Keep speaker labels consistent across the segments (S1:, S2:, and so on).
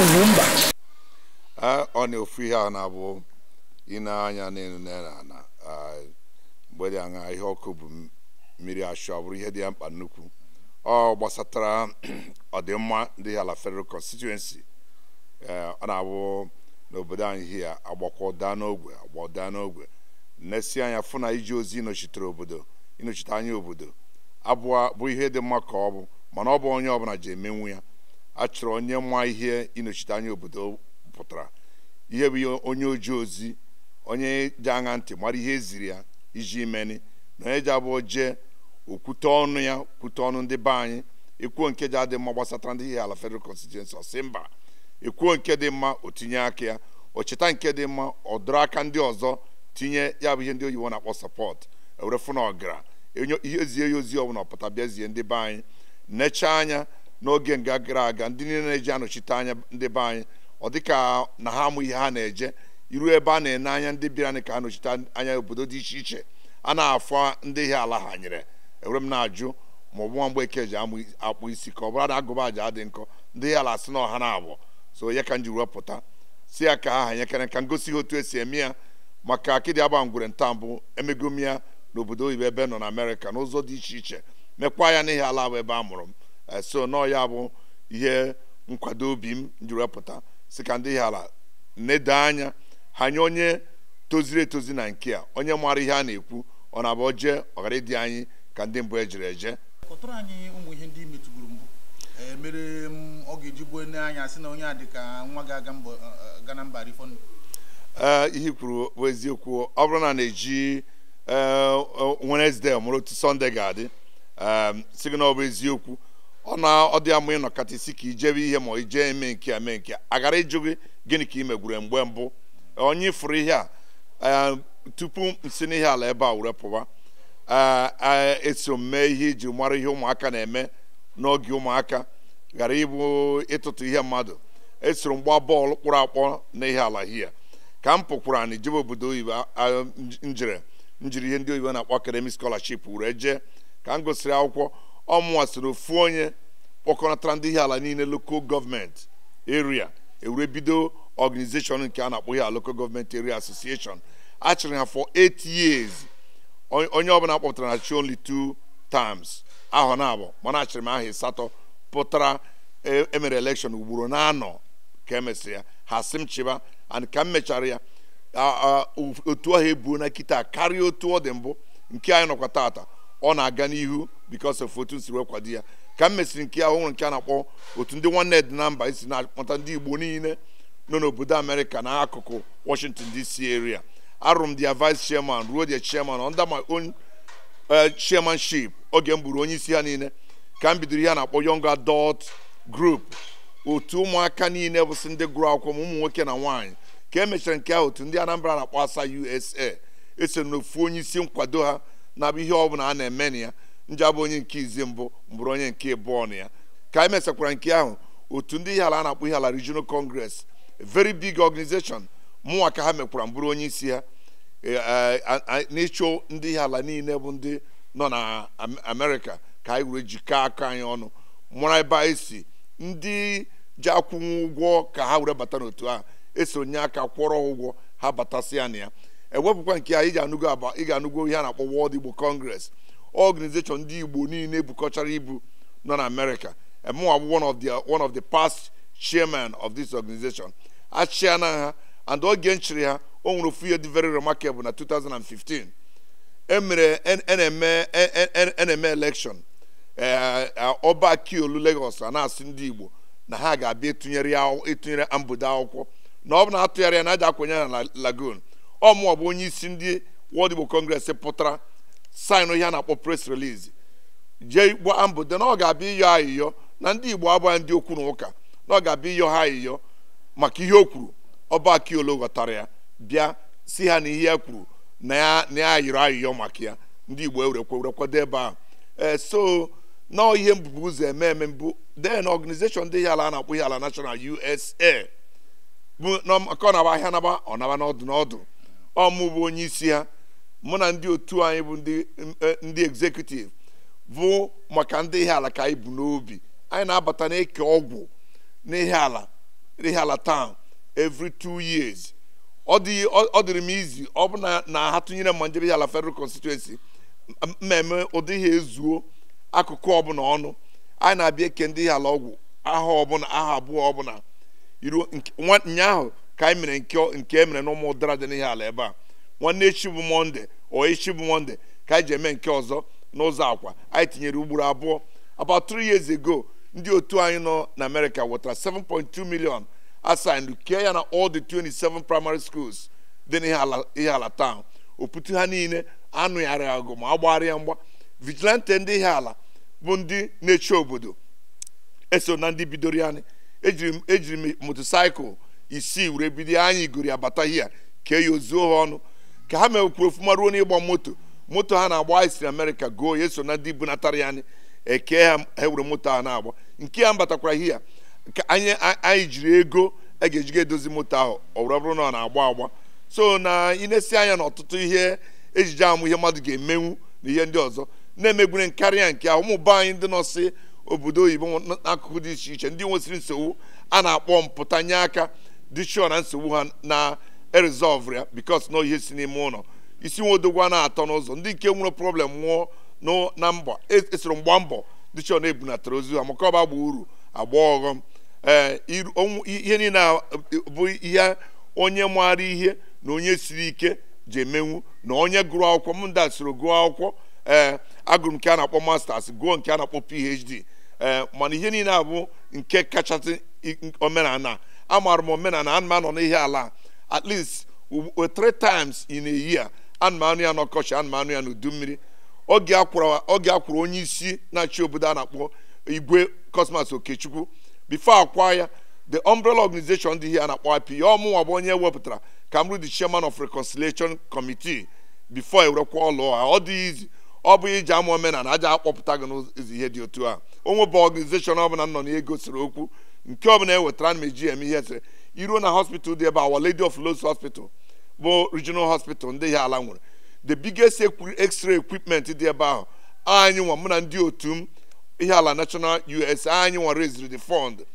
S1: Ugwumba
S2: on your free hand abo ina anya na mgbede anga ihe ọkụ mmiri ashu abụrụ ihe dị mkpa nnukwu ọ gbasatara ọdịmma ndị ala Federal Constituency ọ na-abụ n'obodo anyị here agbakọda n'ogwe nesi anya fụ na iji ozi inochitere obodo inochite anya obodo abụọ bụ ihe dị mma ka ọ bụ mana ọ bụ onye ọbụla ji emenwu ya achọrọ onye mma ihe inochite anya obodo pụtara ihe bụ onye oji ozi onye ji anya ntị mara ihe eziri ya iji imeni na onye ji abụọ jee okwute ọnụ ya kwute ọnụ ndị be anyị ekwuo nke ji adị mma gbasatara ndị ihe ala Federal Constituency ọsị mba ekwuo nke dị mma o tinye aka ya ocheta nke dị mma ọ dọrọ aka ndị ọzọ tinye ya bụ ihe ndị oyibo na-akpọ support ewere fụ na ọgara ihe zie ya ozi ọbụla ọpụta bịazie ndị be anyị nechaa anya n'oge nga gara aga ndị niile na-eji anọchite anya ndị be anyị ọ dịka na ha amụ ihe ha na-eje iru ebe a na-ene anya ndị bịara ka ha nọchite anya obodo dị iche iche a na-afọ ndị ihe ala ha nyere ewere m na-ajụ ma ọ bụ nwa mgbe eke ji akpụ isi ka ọ bụrụ na agụba aja dị nkọ ndị ihe ala sị na ọha na-abụ so ya ka m ji wepụta si ya ka ha nyekere ka ngosi otu esi eme ya maka akịdị agba ngwere nta mbụ emegom ya n'obodo oyibo ebe nọ na Amerịka n'ụzọ dị iche iche mekwa ya n'ihe ala bụ ebe a mụrụ m so nọọ ya bụ ihe nkwado obi m ji wepụta si ka ndị ihe ala nedo anya ha nye onye toziri etozi na nke a onye mara ihe a na-ekwu ọ na-abụ jee ọ ghara ịdị anyị ka ndị mbụ ejiri eje
S3: kọtụrụ anyị ụmụ ihe ndị metụgburu mbụ mere ọ ga-eji gbuo nne anya sị na onye a dị ka nwa ga na mba rifọndụ
S2: ihe kwuru bụ eziokwu ọ bụrụ na na-eji Wednesday mụrụ otu Sunday ga-adị si gị na ọ bụ eziokwu ọ dị ama ịnọkọta isi ka ijebe ihe ma ije eme nke agara ịjụ gị gịnị ka ị megwuru mgbe mbụ onye ifuru ihe a tupu nsi n'ihe ala ebe a were pụwa eso mee ihe iji mara ihe ụmụaka na-eme n'oge ụmụaka ghara ịbụ ịtụtụ ihe mmadụ esoro mgba bọọlụ kpụrụ akpọ na ihe ala hia ka m pụkwara na ijebe obodo oyibo njiri ihe ndị oyibo na-akpọ academic scholarship were jee ka m gosiri akwụkwọ ọmụnwa soro ofu onye kpọkọnatara ndị ihe ala niile local government area ewere bido organization nke a na-akpọ ihe local government area association achịrị ha for 8 years onye ọbụla kpọpụtara na chi only 2 times ahọ na-abụ mana achịrị m aha ịsatọ pụtara emere election ugboro na-anọ ka emesịrị ya ha sị m chịba and ka m mechara ya otu ahụ ebuo na kịta karịa otu ọ dị mbụ nke anyị nọkwa tata ọ na-aga n'ihu because of otu nsiri kwado ya ka m mesịrị nke ahụ nwere nke a na-akpọ otu ndị nwanne dị na mba isi na-akpọta ndị Igbo niile nọ n'obodo Amerịka na akụkụ Washington DC area arụrụ m dia vice chairman ruo dia chairman under my own chairmanship oge m bụrụ onye isi ha niile ka m bidoro ihe a na-akpọ young adult group otu ụmụaka niile bụsị ndị gụrụ akwụkwọ ma ụmụ nwoke na nwaanyị ka emechara nke ahụ otu ndị Anambra na-akpọ asa USA esoro n'ofu onye isi nkwado ha na-abụ ihe ọbụla a na-eme na ya nje abụ onye nke izi mbụ mbụrụ onye nke ịbụọ na ya ka emesakwara nke ahụ otu ndị ihe ala a na-akpọ ihe ala Regional Congress a very big organization mụnwa ka ha mekwara mbụrụ onye isi ha n'ịchụ ndị ihe ala niile bụ ndị nọ na Amerịka ka anyị were jikọọ aka anyị ọnụ mụra ebe anyị si ndị ji akwụnwụ ụgwọ ka ha were bata n'otu a esonye aka kwọrọ ụgwọ ha batasị ya na ya ewepụkwa nke a ị ga-anụgo ihe a na-akpọ World Igbo Congress organization ndị Igbo niile bukọchara ibu nọ na Amerịka mụnwa bụ one of the past chairman of this organization achịana ha and oge nchịrị ha o nwere ofu ihe dị very remarkable na 2015 na-eme election ọba Akiolu Lagos a na-asị ndị Igbo na ha ga-abịa etinyere ambudo akwụkwọ na ọ bụ na atụgharị ya na aja akwenye na Lagoon ọmụwa bụ onye isi ndị World Igbo Congress pụtara sign ihe a na-akpọ press release jee gba ambudo na ọ ga-abịa ịyọ ayịyọ na ndị Igbo abụghị ndị okwu na ụka na ọ ga-abịa ịyọ ha ayịyọ maka ihe o kwuru ọba Akiolu ghọtara ya bịa si ha na ihe ya kwuru na ya yiri ayịyọ maka ya ndị Igbo werekwado ebe ahụ so na ihe mbụ ụzọ eme mbụ then organization ndị ihe ala a na-akpọ ihe ala National USA bụ maka ọ na-aba ahịa naba ọ naba n'ọdụ ọmụ bụ onye isi ha mụ na ndị otu anyị bụ ndị executive bụ maka ndị ihe ala ka anyị bụ n'obi anyị na-abata na-eke ọgwụ n'ihe ala ihe ala town every 2 years. Ọ dịrị m izi ọ bụ na ha tụnyere ma njebe ihe ala federal constituency mmemme ụdị ihe ezuo akụkụ ọbụla ọnụ anyị na-abịa eke ndị ihe ala ọgwụ aha ọbụla aha abụọ ọbụla iru nyaahụ ka anyị mere nke emere n'ụmụ ụdara dị n'ihe ala ebe a nwanne echi bụ Mọnde echi bụ Mọnde ka anyị ji eme nke ọzọ n'ụzọ akwa anyị tinyere ugboro abụọ. About 3 years ago ndị otu anyị nọ na America wetara 7.2 million assigned kee ya na all the 27 primary schools dị n'ihe ala town. Oputu ha niile anụgharị agụ ma agbagharịa mgba. Vigilante ndị ihe ala bụ ndị na-eche obodo eso na ndị bidoro ya ejiri m motosaịkụl isii were bido anyị igori abata hia kee ya ozuo ha ọnụ ka ha mekwuru ofuma ruo n'ịgba moto ha na-agba anyị siri America goo ya eso na ndị bunatara ya eke ha were moto ha na-agba nke ya mbatakwara hia ka anyị jiri ego a ga-ejiga edozi moto ahụ ọ bụrụ na ọ na-agba so na inesi anya na ọtụtụ ihe ejije amụ ihe mmadụ ga-emenwu na ihe ndị ọzọ na-emegbure karịa nke ahụ. Ụmụ anyị ndị nọsị obodo oyibo n'akụkụ dị iche iche ndị nwesịrị nsogbu a na-akpọ mpụta nye aka dị sure na nsogbu ha na resolve ya because na ihe si n'ime ụlọ isi nwodogwa na-atọ n'ụzọ ndị nke nwere problem nwụọ na mba esoro mgba mbọ dị sure na-ebunatara ozu ha maka ọba gba uru agba ọghọm ihe niile bụ ihe onye maara ihe na onye siri ike ji emenwu na onye gụrụ akwụkwọ m ndị soro gụọ akwụkwọ agụrụ nke a na-akpọ masters gụọ nke a na-akpọ PhD mana ihe niile abụ nke kachasị omenala amaara m omenala ana m anọ n'ihe ala at least 3 times in a year ana m anụ ya n'ọkọchị ana m anụ ya n'udu mmiri. Oge akwụrụ onye isi na-achị obodo a na-akpọ Igwe Cosmas Okechukwu before akwa ya the umbrella organization dị ihe a na-akpọ IPOB ọmụnwa bụ onye wepụtara ka m bụrụ the chairman of reconciliation committee before ewerekwa ọlụ ha ọ dị izi ọ bụ iji ama omenala aja akpọpụta gị n'ụzọ ihe dị otu a onwe bụ organization ọbụla nọ n'ego siri okwu nke ọbụla ewetara na eji eme ihe sịrị iruo na hospital dị ebe Our Lady of Lourdes Hospital bụ regional hospital ndị ihe ala nwere the biggest x-ray equipment dị ebe ahụ anyị nwa mụ na ndị otu m ihe ala National US anyị nwa raised the fund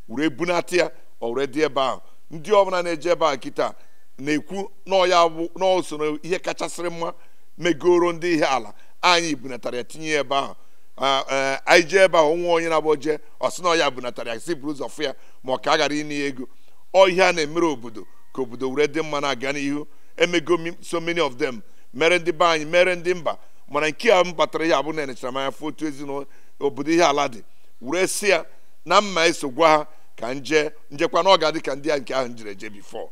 S2: were bunata ya were dị ebe ahụ. Ndị ọbụla na-eje ebe ahụ kịta na-ekwu n'osoro ihe kachasịrị mma megoro ndị ihe ala anyị bunatara ya tinye ebe ahụ. Anyị jee ebe ahụ nwa onye na-abụ je ọsị na ọya bunatara ya si buru ụzọ fụ ya ma ọ ka a ghara inye ego ọ ihe a na-emere obodo ka obodo were dị mma na-aga n'ihu emego so many of them mere ndị be anyị mere ndị mba mana nke a m batara ya abụ na enechara m anya fụ otu ezinụlọ obodo ihe ala dị were si ya na mma eso gwa ha ka njekwa na ọ ga-adị ka ndị a nke ahụ njire je before.